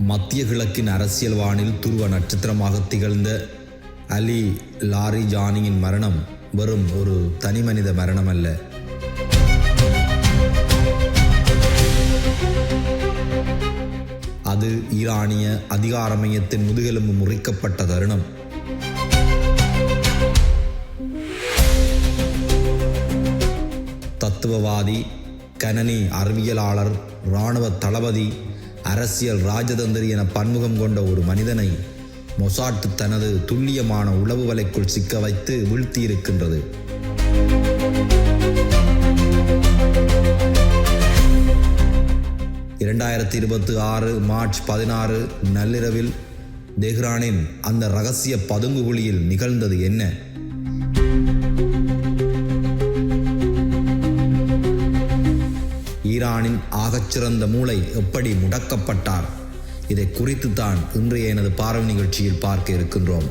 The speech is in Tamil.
மத்திய கிழக்கின் அரசியல் வானில் துருவ நட்சத்திரமாக திகழ்ந்த அலி லாரிஜானியின் மரணம் வெறும் ஒரு தனிமனித மரணம் அல்ல. அது ஈரானிய அதிகார மையத்தின் முதுகெலும்பு முறிக்கப்பட்ட தருணம். தத்துவவாதி, கணனி அறிவியலாளர், இராணுவ தளபதி, அரசியல் ராஜதந்திரி என பன்முகம் கொண்ட ஒரு மனிதனை மொசாட் தனது துல்லியமான உளவு வலைக்குள் சிக்க வைத்து வீழ்த்தியிருக்கின்றது. மார்ச் 16 நள்ளிரவில் தெஹ்ரானின் அந்த இரகசிய பதுங்குகுழியில் நிகழ்ந்தது என்ன? ஈரானின் ஆகச்சிறந்த மூளை எப்படி முடக்கப்பட்டார்? இதை குறித்து தான் இன்றைய எனது பார்வை நிகழ்ச்சியில் பார்க்க இருக்கின்றோம்.